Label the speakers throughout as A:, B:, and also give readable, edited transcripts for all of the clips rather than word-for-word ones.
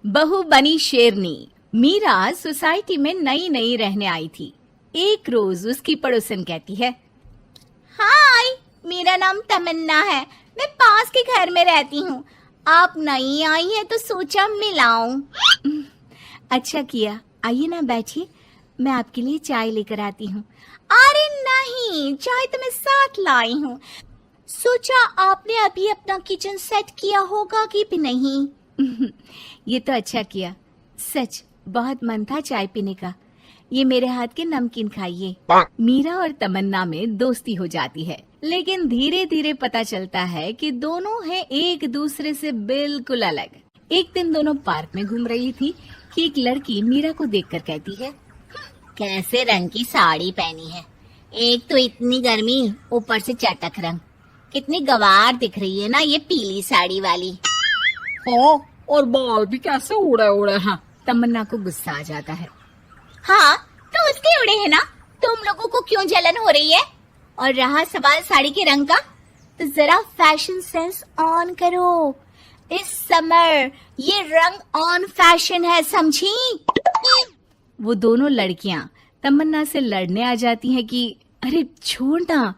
A: बहू बनी शेरनी। मीरा सोसाइटी में नई नई रहने आई थी। एक रोज उसकी पड़ोसन कहती है, हाय, मेरा नाम तमन्ना है, मैं पास के घर में रहती हूँ। आप नई आई हैं तो सोचा मिलाऊं। अच्छा किया, आइए ना बैठिए, मैं आपके लिए चाय लेकर आती हूँ। अरे नहीं, चाय तो मैं साथ लाई हूँ। सोचा आपने अभी अपना किचन सेट किया होगा कि भी नहीं। ये तो अच्छा किया, सच बहुत मन था चाय पीने का। ये मेरे हाथ के नमकीन खाइए। मीरा और तमन्ना में दोस्ती हो जाती है, लेकिन धीरे धीरे पता चलता है कि दोनों हैं एक दूसरे से बिल्कुल अलग। एक दिन दोनों पार्क में घूम रही थी कि एक लड़की मीरा को देखकर कहती है, कैसे रंग की साड़ी पहनी है, एक तो इतनी गर्मी, ऊपर से चटक रंग, कितनी गवार दिख रही है ना ये पीली साड़ी वाली।
B: और बाल भी कैसे उड़े उड़े हैं।
A: तमन्ना को गुस्सा आ जाता है। हाँ, तो उसके उड़े हैं ना, तुम लोगों को क्यों जलन हो रही है? और रहा सवाल साड़ी के रंग का, तो जरा फैशन सेंस ऑन करो। इस समर ये रंग ऑन फैशन है, समझी? वो दोनों लड़कियां तमन्ना से लड़ने आ जाती हैं कि अरे छोड़ ना,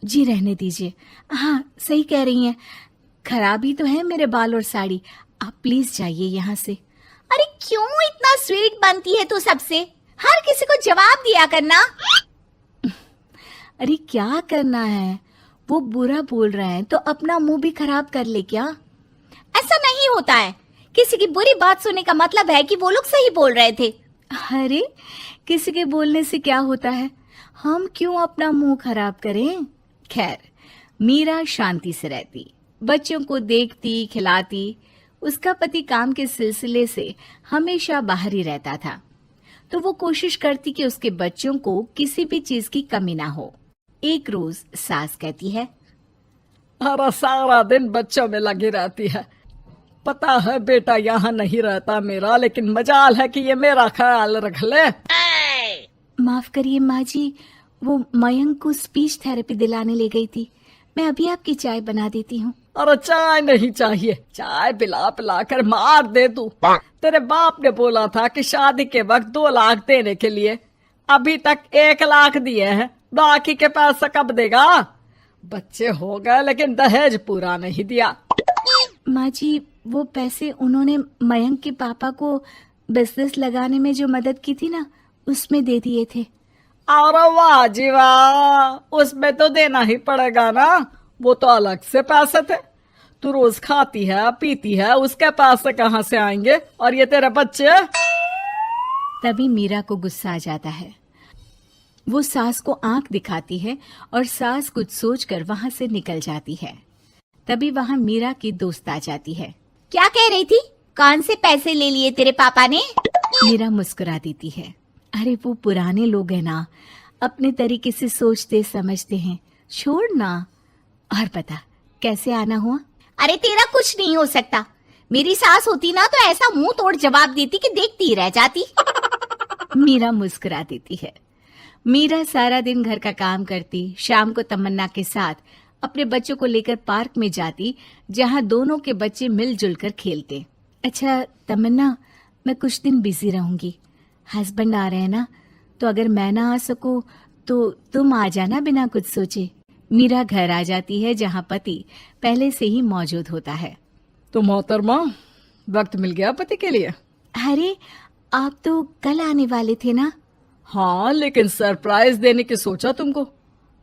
A: जी रहने दीजिए। हाँ, सही कह रही हैं, खराब ही तो है मेरे बाल और साड़ी, आप प्लीज जाइए यहाँ से। अरे क्यों इतना स्वीट बनती है तू सबसे? हर किसी को जवाब दिया करना। अरे क्या करना है, वो बुरा बोल रहे हैं तो अपना मुंह भी खराब कर ले क्या? ऐसा नहीं होता है, किसी की बुरी बात सुनने का मतलब है कि वो लोग सही बोल रहे थे। अरे किसी के बोलने से क्या होता है, हम क्यों अपना मुंह खराब करें? खैर, मीरा शांति से रहती, बच्चों को देखती खिलाती। उसका पति काम के सिलसिले से हमेशा बाहर ही रहता था, तो वो कोशिश करती कि उसके बच्चों को किसी भी चीज की कमी ना हो। एक रोज सास कहती है,
B: अरे सारा दिन बच्चों में लगी रहती है। पता है बेटा यहाँ नहीं रहता मेरा, लेकिन मजाल है कि ये मेरा ख्याल रख ले।
A: माफ करिए माँ जी, वो मयंक को स्पीच थेरेपी दिलाने ले गई थी, मैं अभी आपकी चाय बना देती हूँ।
B: अरे चाय नहीं चाहिए, चाय पिला पिला कर मार दे तू। तेरे बाप ने बोला था कि शादी के वक्त 2 लाख देने के लिए, अभी तक 1 लाख दिए हैं, बाकी के पैसा कब देगा? बच्चे हो गए लेकिन दहेज पूरा नहीं दिया।
A: माँ जी, वो पैसे उन्होंने मयंक के पापा को बिजनेस लगाने में जो मदद की थी ना, उसमें दे दिए थे।
B: अरे वाह जी वाह, उसमें तो देना ही पड़ेगा ना, वो तो अलग से पैसे थे। तू रोज खाती है पीती है, उसके पैसे कहाँ से आएंगे? और ये तेरे बच्चे।
A: तभी मीरा को गुस्सा आ जाता है। वो सास को आंख दिखाती है और सास कुछ सोचकर वहां से निकल जाती है। तभी वहां मीरा की दोस्त आ जाती है। क्या कह रही थी? कौन से पैसे ले लिए तेरे पापा ने? मीरा मुस्कुरा देती है। अरे वो पुराने लोग हैं ना, अपने तरीके से सोचते समझते हैं, छोड़ ना। और बता कैसे आना हुआ? अरे तेरा कुछ नहीं हो सकता, मेरी सास होती ना तो ऐसा मुंह तोड़ जवाब देती कि देखती ही रह जाती। मीरा मुस्कुरा देती है। मीरा सारा दिन घर का काम करती, शाम को तमन्ना के साथ अपने बच्चों को लेकर पार्क में जाती, जहां दोनों के बच्चे मिलजुल कर खेलते। अच्छा तमन्ना, मैं कुछ दिन बिजी रहूंगी, हस्बैंड आ रहे हैं ना, तो अगर मैं ना आ सकूं तो तुम आ जाना बिना कुछ सोचे। मीरा घर आ जाती है जहां पति पहले से ही मौजूद होता है।
B: तो मोहतरमा, वक्त मिल गया पति के लिए?
A: अरे आप तो कल आने वाले थे ना?
B: हाँ, लेकिन सरप्राइज देने की सोचा तुमको।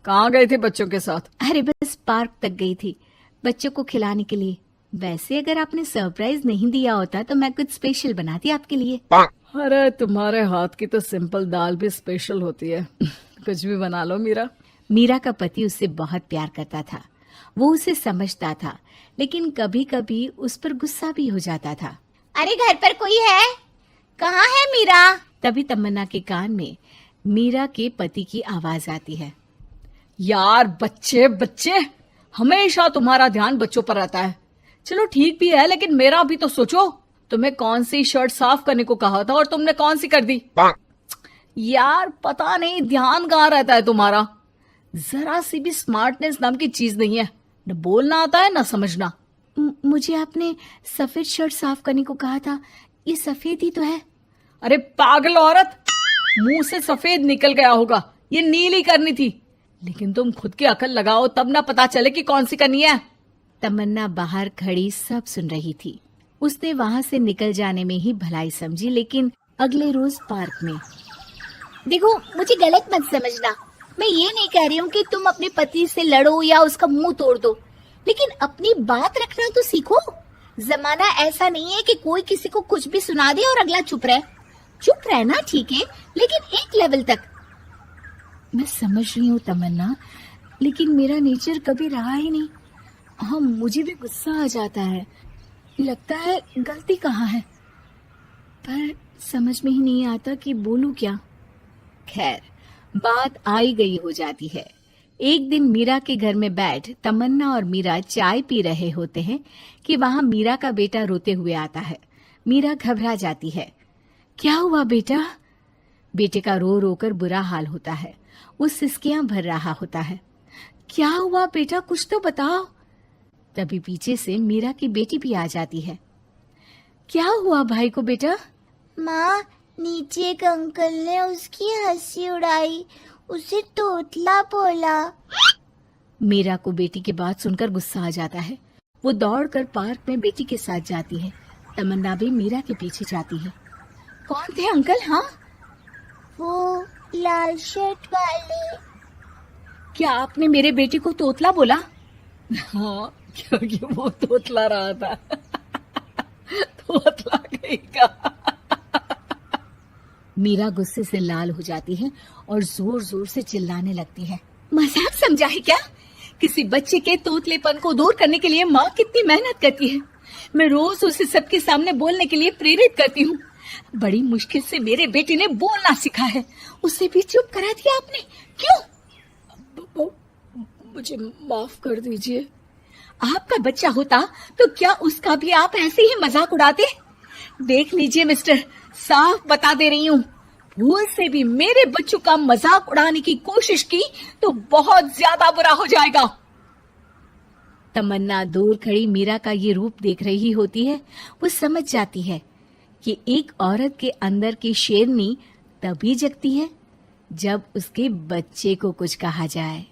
B: कहाँ गए थे बच्चों के साथ?
A: अरे बस पार्क तक गई थी बच्चों को खिलाने के लिए। वैसे अगर आपने सरप्राइज नहीं दिया होता तो मैं कुछ स्पेशल बनाती आपके लिए।
B: अरे तुम्हारे हाथ की तो सिंपल दाल भी स्पेशल होती है। कुछ भी बना लो मीरा।
A: मीरा का पति उससे बहुत प्यार करता था, वो उसे समझता था, लेकिन कभी कभी उस पर गुस्सा भी हो जाता था। अरे घर पर कोई है? कहाँ है मीरा? तभी तमन्ना के कान में मीरा के पति की आवाज आती है।
B: यार बच्चे बच्चे, हमेशा तुम्हारा ध्यान बच्चों पर रहता है। चलो ठीक भी है, लेकिन मेरा भी तो सोचो। तुम्हें कौन सी शर्ट साफ करने को कहा था और तुमने कौन सी कर दी? यार पता नहीं ध्यान कहाँ रहता है तुम्हारा। जरा सी भी स्मार्टनेस नाम की चीज नहीं है, न बोलना आता है न समझना।
A: मुझे आपने सफेद शर्ट साफ करने को कहा था, ये सफेद ही तो है।
B: अरे पागल औरत, मुंह से सफेद निकल गया होगा, ये नीली करनी थी। लेकिन तुम खुद की अकल लगाओ तब ना पता चले कि कौन सी करनी है।
A: तमन्ना बाहर खड़ी सब सुन रही थी। उसने वहां से निकल जाने में ही भलाई समझी, लेकिन अगले रोज पार्क में। देखो, मुझे गलत मत समझना, मैं ये नहीं कह रही हूँ कि तुम अपने पति से लड़ो या उसका मुंह तोड़ दो, लेकिन अपनी बात रखना तो सीखो। जमाना ऐसा नहीं है कि कोई किसी को कुछ भी सुना दे और अगला चुप रहे। चुप रहना ठीक है, लेकिन एक लेवल तक। मैं समझ रही हूँ तमन्ना, लेकिन मेरा नेचर कभी रहा ही नहीं। हाँ, मुझे भी गुस्सा आ जाता है, लगता है गलती कहाँ है, पर समझ में ही नहीं आता कि बोलूं क्या। खैर, बात आई गई हो जाती है। एक दिन मीरा के घर में बैठ तमन्ना और मीरा चाय पी रहे होते हैं कि वहां मीरा का बेटा रोते हुए आता है। मीरा घबरा जाती है। क्या हुआ बेटा? बेटे का रो रो कर बुरा हाल होता है। वो सिसकियां भर रहा होता है। क्या हुआ बेटा, कुछ तो बताओ। तभी पीछे से मीरा की बेटी भी आ जाती है। क्या हुआ भाई को बेटा?
C: माँ, नीचे एक अंकल ने उसकी हंसी उड़ाई, उसे तोतला बोला।
A: मीरा को बेटी की बात सुनकर गुस्सा आ जाता है। वो दौड़कर पार्क में बेटी के साथ जाती है। तमन्ना भी मीरा के पीछे जाती है। कौन थे अंकल? हाँ,
C: वो लाल शर्ट वाले।
A: क्या आपने मेरे बेटे को तोतला बोला?
B: हाँ, क्योंकि वो तोतला रहा था। तोतला कहेगा।
A: मीरा गुस्से से लाल हो जाती है और जोर जोर से चिल्लाने लगती है। मजाक समझा है क्या? किसी बच्चे के तोतलेपन को दूर करने के लिए माँ कितनी मेहनत करती है। मैं रोज उसे सबके सामने बोलने के लिए प्रेरित करती हूँ। बड़ी मुश्किल से मेरे बेटे ने बोलना सीखा है, उसे भी चुप करा दिया आपने। क्यों?
B: मुझे माफ कर दीजिए।
A: आपका बच्चा होता तो क्या उसका भी आप ऐसे ही मजाक उड़ाते? देख लीजिए मिस्टर, साफ बता दे रही हूँ, भूल से भी मेरे बच्चों का मजाक उड़ाने की कोशिश की तो बहुत ज्यादा बुरा हो जाएगा। तमन्ना दूर खड़ी मीरा का ये रूप देख रही होती है। वो समझ जाती है कि एक औरत के अंदर की शेरनी तभी जगती है जब उसके बच्चे को कुछ कहा जाए।